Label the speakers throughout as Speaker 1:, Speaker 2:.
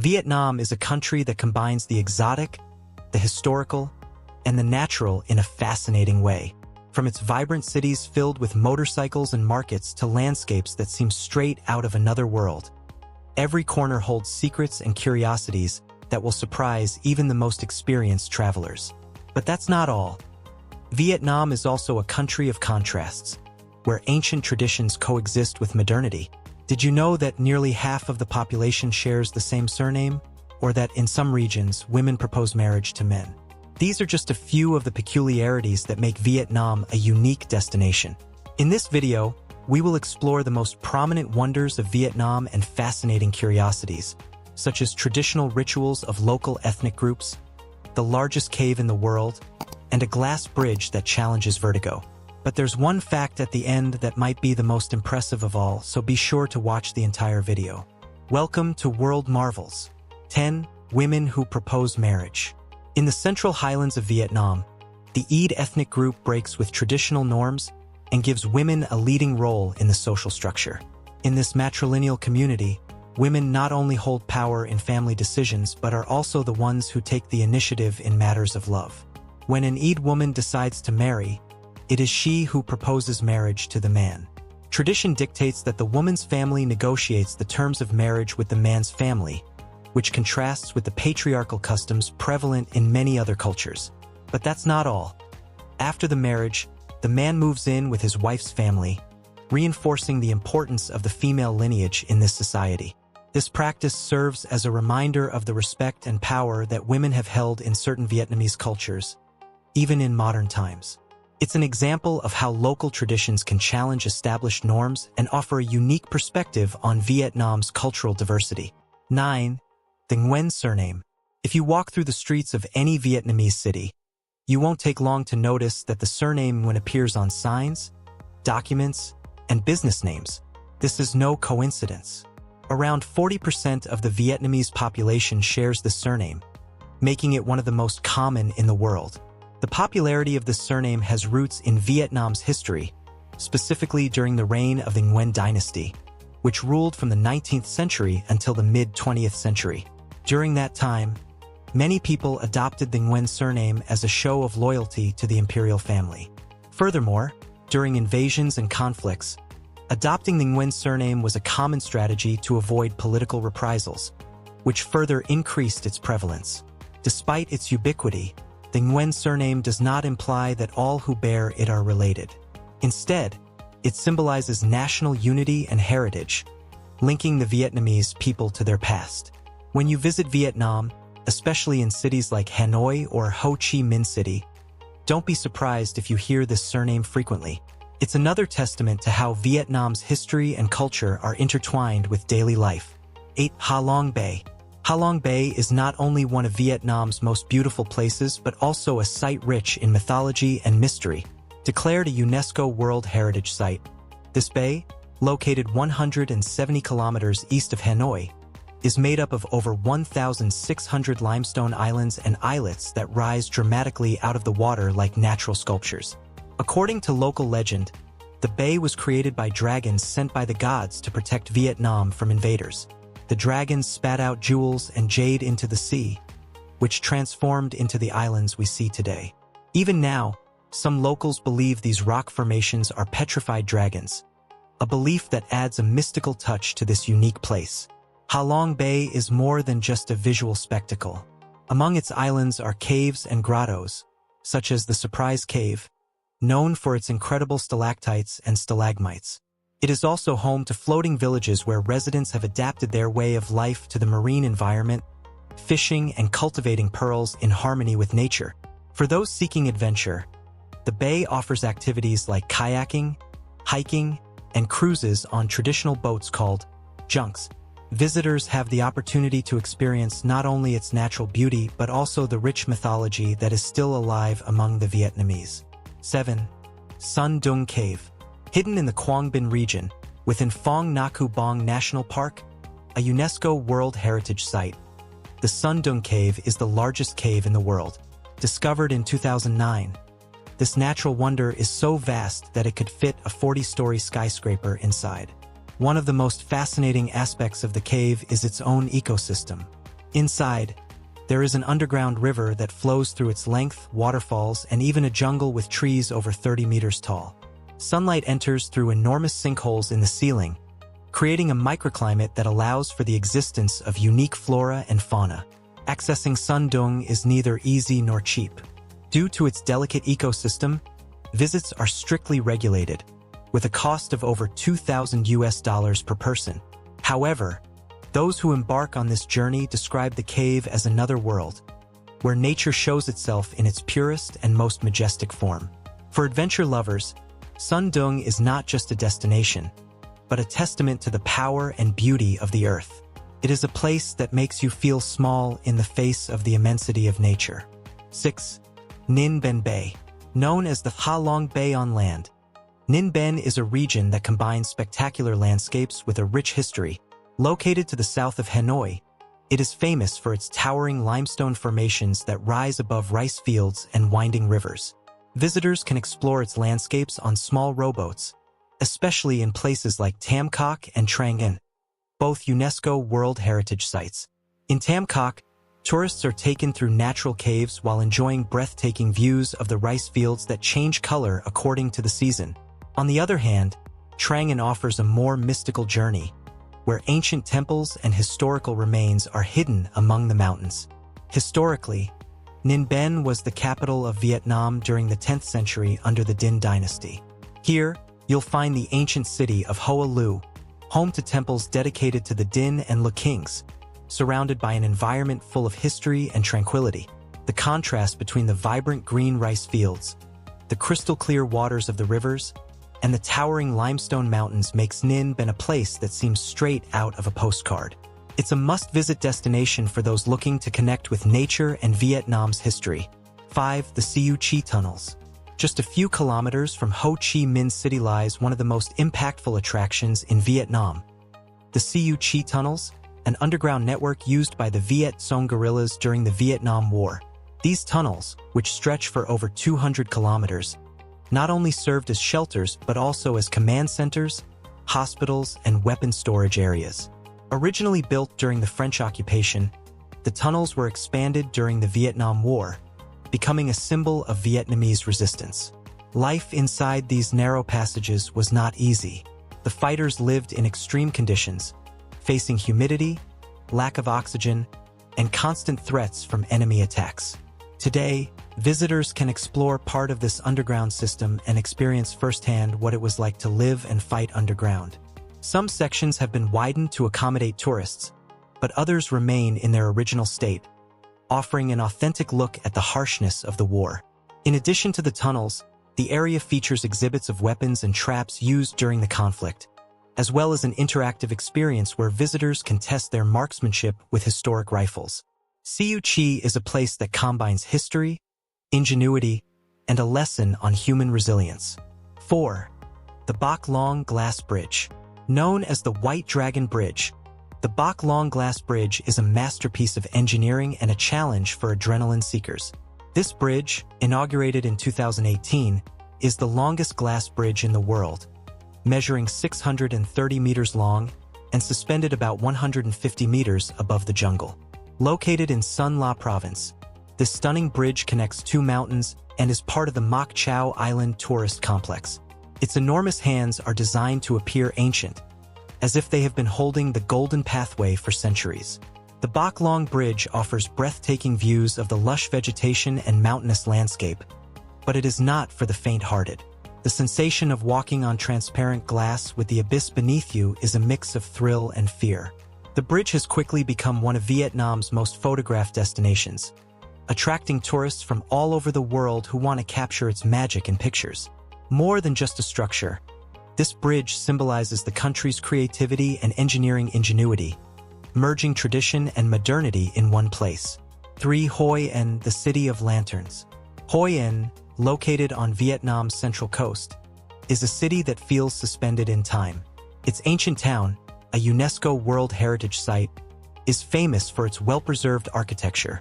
Speaker 1: Vietnam is a country that combines the exotic, the historical, and the natural in a fascinating way. From its vibrant cities filled with motorcycles and markets to landscapes that seem straight out of another world, every corner holds secrets and curiosities that will surprise even the most experienced travelers. But that's not all. Vietnam is also a country of contrasts, where ancient traditions coexist with modernity. Did you know that nearly half of the population shares the same surname? Or that in some regions, women propose marriage to men? These are just a few of the peculiarities that make Vietnam a unique destination. In this video, we will explore the most prominent wonders of Vietnam and fascinating curiosities, such as traditional rituals of local ethnic groups, the largest cave in the world, and a glass bridge that challenges vertigo. But there's one fact at the end that might be the most impressive of all, so be sure to watch the entire video. Welcome to World Marvels. 10 Women Who Propose Marriage. In the central highlands of Vietnam, the Eid ethnic group breaks with traditional norms and gives women a leading role in the social structure. In this matrilineal community, women not only hold power in family decisions but are also the ones who take the initiative in matters of love. When an Eid woman decides to marry, it is she who proposes marriage to the man. Tradition dictates that the woman's family negotiates the terms of marriage with the man's family, which contrasts with the patriarchal customs prevalent in many other cultures. But that's not all. After the marriage, the man moves in with his wife's family, reinforcing the importance of the female lineage in this society. This practice serves as a reminder of the respect and power that women have held in certain Vietnamese cultures, even in modern times. It's an example of how local traditions can challenge established norms and offer a unique perspective on Vietnam's cultural diversity. 9. The Nguyen surname. If you walk through the streets of any Vietnamese city, you won't take long to notice that the surname Nguyen appears on signs, documents, and business names. This is no coincidence. Around 40% of the Vietnamese population shares the surname, making it one of the most common in the world. The popularity of this surname has roots in Vietnam's history, specifically during the reign of the Nguyen dynasty, which ruled from the 19th century until the mid-20th century. During that time, many people adopted the Nguyen surname as a show of loyalty to the imperial family. Furthermore, during invasions and conflicts, adopting the Nguyen surname was a common strategy to avoid political reprisals, which further increased its prevalence. Despite its ubiquity, the Nguyen surname does not imply that all who bear it are related. Instead, it symbolizes national unity and heritage, linking the Vietnamese people to their past. When you visit Vietnam, especially in cities like Hanoi or Ho Chi Minh City, don't be surprised if you hear this surname frequently. It's another testament to how Vietnam's history and culture are intertwined with daily life. 8. Ha Long Bay. Ha Long Bay is not only one of Vietnam's most beautiful places but also a site rich in mythology and mystery, declared a UNESCO World Heritage Site. This bay, located 170 kilometers east of Hanoi, is made up of over 1,600 limestone islands and islets that rise dramatically out of the water like natural sculptures. According to local legend, the bay was created by dragons sent by the gods to protect Vietnam from invaders. The dragons spat out jewels and jade into the sea, which transformed into the islands we see today. Even now, some locals believe these rock formations are petrified dragons, a belief that adds a mystical touch to this unique place. Ha Long Bay is more than just a visual spectacle. Among its islands are caves and grottos, such as the Surprise Cave, known for its incredible stalactites and stalagmites. It is also home to floating villages where residents have adapted their way of life to the marine environment, fishing and cultivating pearls in harmony with nature. For those seeking adventure, the bay offers activities like kayaking, hiking, and cruises on traditional boats called junks. Visitors have the opportunity to experience not only its natural beauty but also the rich mythology that is still alive among the Vietnamese. 7. Sun Dung Cave. Hidden in the Quang Binh region, within Phong Nha Bang National Park, a UNESCO World Heritage Site, the Sun Dung Cave is the largest cave in the world. Discovered in 2009, this natural wonder is so vast that it could fit a 40-story skyscraper inside. One of the most fascinating aspects of the cave is its own ecosystem. Inside, there is an underground river that flows through its length, waterfalls, and even a jungle with trees over 30 meters tall. Sunlight enters through enormous sinkholes in the ceiling, creating a microclimate that allows for the existence of unique flora and fauna. Accessing Sundong is neither easy nor cheap. Due to its delicate ecosystem, visits are strictly regulated, with a cost of over $2,000 per person. However, those who embark on this journey describe the cave as another world, where nature shows itself in its purest and most majestic form. For adventure lovers, Sundong is not just a destination, but a testament to the power and beauty of the earth. It is a place that makes you feel small in the face of the immensity of nature. 6. Ninh Ben Bay. Known as the Ha Long Bay on land, Ninh Ben is a region that combines spectacular landscapes with a rich history. Located to the south of Hanoi, it is famous for its towering limestone formations that rise above rice fields and winding rivers. Visitors can explore its landscapes on small rowboats, especially in places like Tam Kok and Trang An, both UNESCO World Heritage Sites. In Tam Kok, tourists are taken through natural caves while enjoying breathtaking views of the rice fields that change color according to the season. On the other hand, Trang An offers a more mystical journey, where ancient temples and historical remains are hidden among the mountains. Historically, Ninh Ben was the capital of Vietnam during the 10th century under the Dinh dynasty. Here, you'll find the ancient city of Hoa Lu, home to temples dedicated to the Dinh and Le Kings, surrounded by an environment full of history and tranquility. The contrast between the vibrant green rice fields, the crystal-clear waters of the rivers, and the towering limestone mountains makes Ninh Ben a place that seems straight out of a postcard. It's a must-visit destination for those looking to connect with nature and Vietnam's history. 5. The Siu Chi Tunnels. Just a few kilometers from Ho Chi Minh City lies one of the most impactful attractions in Vietnam. The Siu Chi Tunnels, an underground network used by the Viet Cong guerrillas during the Vietnam War. These tunnels, which stretch for over 200 kilometers, not only served as shelters but also as command centers, hospitals, and weapon storage areas. Originally built during the French occupation, the tunnels were expanded during the Vietnam War, becoming a symbol of Vietnamese resistance. Life inside these narrow passages was not easy. The fighters lived in extreme conditions, facing humidity, lack of oxygen, and constant threats from enemy attacks. Today, visitors can explore part of this underground system and experience firsthand what it was like to live and fight underground. Some sections have been widened to accommodate tourists, but others remain in their original state, offering an authentic look at the harshness of the war. In addition to the tunnels, the area features exhibits of weapons and traps used during the conflict, as well as an interactive experience where visitors can test their marksmanship with historic rifles. Siu Chi is a place that combines history, ingenuity, and a lesson on human resilience. 4. The Bac Long Glass Bridge. Known as the White Dragon Bridge, the Bac Long Glass Bridge is a masterpiece of engineering and a challenge for adrenaline seekers. This bridge, inaugurated in 2018, is the longest glass bridge in the world, measuring 630 meters long and suspended about 150 meters above the jungle. Located in Son La Province, this stunning bridge connects two mountains and is part of the Moc Chau Island tourist complex. Its enormous hands are designed to appear ancient, as if they have been holding the golden pathway for centuries. The Bac Long Bridge offers breathtaking views of the lush vegetation and mountainous landscape, but it is not for the faint-hearted. The sensation of walking on transparent glass with the abyss beneath you is a mix of thrill and fear. The bridge has quickly become one of Vietnam's most photographed destinations, attracting tourists from all over the world who want to capture its magic in pictures. More than just a structure, this bridge symbolizes the country's creativity and engineering ingenuity, merging tradition and modernity in one place. 3. Hoi An, the City of Lanterns. Hoi An, located on Vietnam's central coast, is a city that feels suspended in time. Its ancient town, a UNESCO World Heritage Site, is famous for its well-preserved architecture,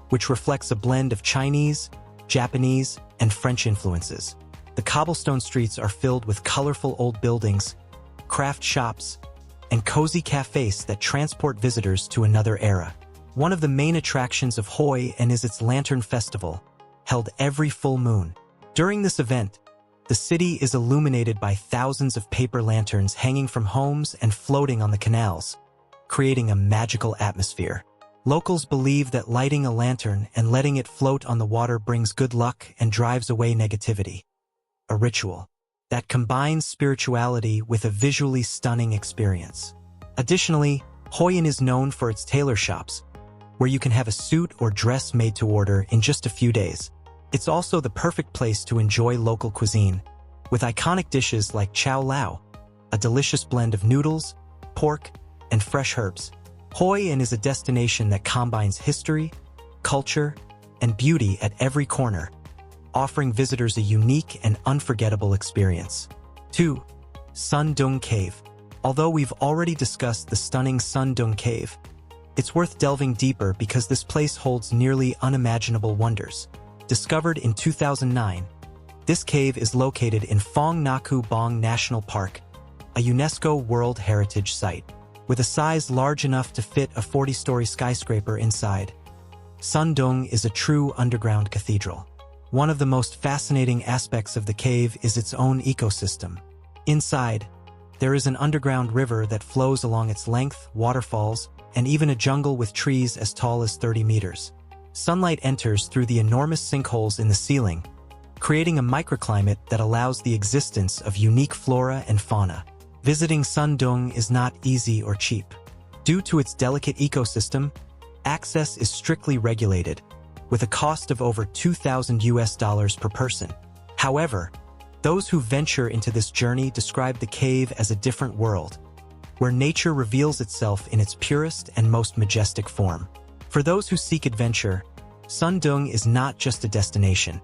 Speaker 1: which reflects a blend of Chinese, Japanese, and French influences. The cobblestone streets are filled with colorful old buildings, craft shops, and cozy cafes that transport visitors to another era. One of the main attractions of Hoi An is its Lantern Festival, held every full moon. During this event, the city is illuminated by thousands of paper lanterns hanging from homes and floating on the canals, creating a magical atmosphere. Locals believe that lighting a lantern and letting it float on the water brings good luck and drives away negativity. A ritual that combines spirituality with a visually stunning experience. Additionally, Hoi An is known for its tailor shops, where you can have a suit or dress made to order in just a few days. It's also the perfect place to enjoy local cuisine, with iconic dishes like chow lao, a delicious blend of noodles, pork, and fresh herbs. Hoi An is a destination that combines history, culture, and beauty at every corner, offering visitors a unique and unforgettable experience. 2. Sun Dung Cave. Although we've already discussed the stunning Sun Dung Cave, it's worth delving deeper because this place holds nearly unimaginable wonders. Discovered in 2009, this cave is located in Phong Naku Bong National Park, a UNESCO World Heritage Site, with a size large enough to fit a 40-story skyscraper inside. Sun Dung is a true underground cathedral. One of the most fascinating aspects of the cave is its own ecosystem. Inside, there is an underground river that flows along its length, waterfalls, and even a jungle with trees as tall as 30 meters. Sunlight enters through the enormous sinkholes in the ceiling, creating a microclimate that allows the existence of unique flora and fauna. Visiting Sun Dung is not easy or cheap. Due to its delicate ecosystem, access is strictly regulated, with a cost of over $2,000 per person. However, those who venture into this journey describe the cave as a different world, where nature reveals itself in its purest and most majestic form. For those who seek adventure, Sun Dung is not just a destination.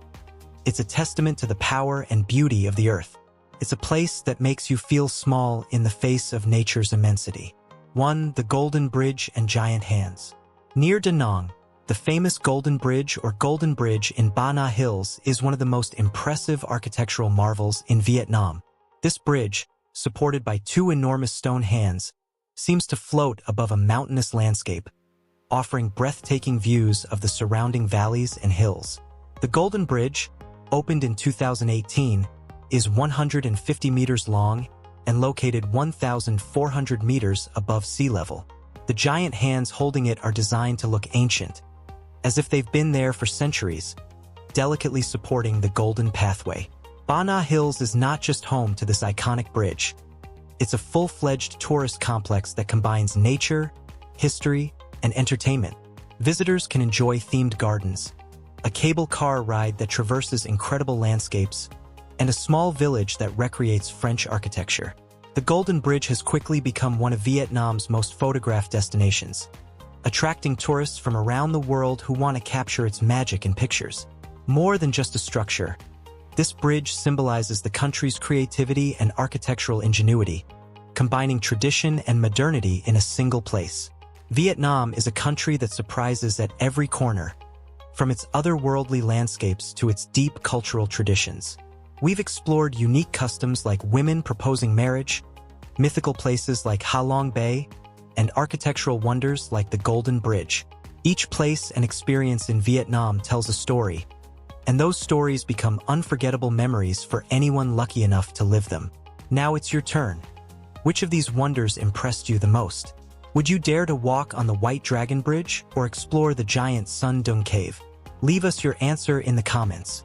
Speaker 1: It's a testament to the power and beauty of the earth. It's a place that makes you feel small in the face of nature's immensity. 1. The Golden Bridge and Giant Hands. Near Da Nang, the famous Golden Bridge or Golden Bridge in Ba Na Hills is one of the most impressive architectural marvels in Vietnam. This bridge, supported by two enormous stone hands, seems to float above a mountainous landscape, offering breathtaking views of the surrounding valleys and hills. The Golden Bridge, opened in 2018, is 150 meters long and located 1,400 meters above sea level. The giant hands holding it are designed to look ancient, as if they've been there for centuries, delicately supporting the golden pathway. Ba Na Hills is not just home to this iconic bridge. It's a full-fledged tourist complex that combines nature, history, and entertainment. Visitors can enjoy themed gardens, a cable car ride that traverses incredible landscapes, and a small village that recreates French architecture. The Golden Bridge has quickly become one of Vietnam's most photographed destinations, attracting tourists from around the world who want to capture its magic in pictures. More than just a structure, this bridge symbolizes the country's creativity and architectural ingenuity, combining tradition and modernity in a single place. Vietnam is a country that surprises at every corner, from its otherworldly landscapes to its deep cultural traditions. We've explored unique customs like women proposing marriage, mythical places like Ha Long Bay, and architectural wonders like the Golden Bridge. Each place and experience in Vietnam tells a story, and those stories become unforgettable memories for anyone lucky enough to live them. Now it's your turn. Which of these wonders impressed you the most? Would you dare to walk on the White Dragon Bridge or explore the giant Sun Dung Cave? Leave us your answer in the comments.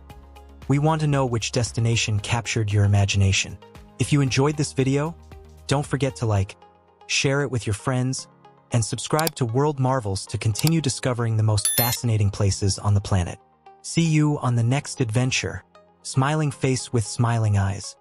Speaker 1: We want to know which destination captured your imagination. If you enjoyed this video, don't forget to like, share it with your friends, and subscribe to World Marvels to continue discovering the most fascinating places on the planet. See you on the next adventure. Smiling face with smiling eyes.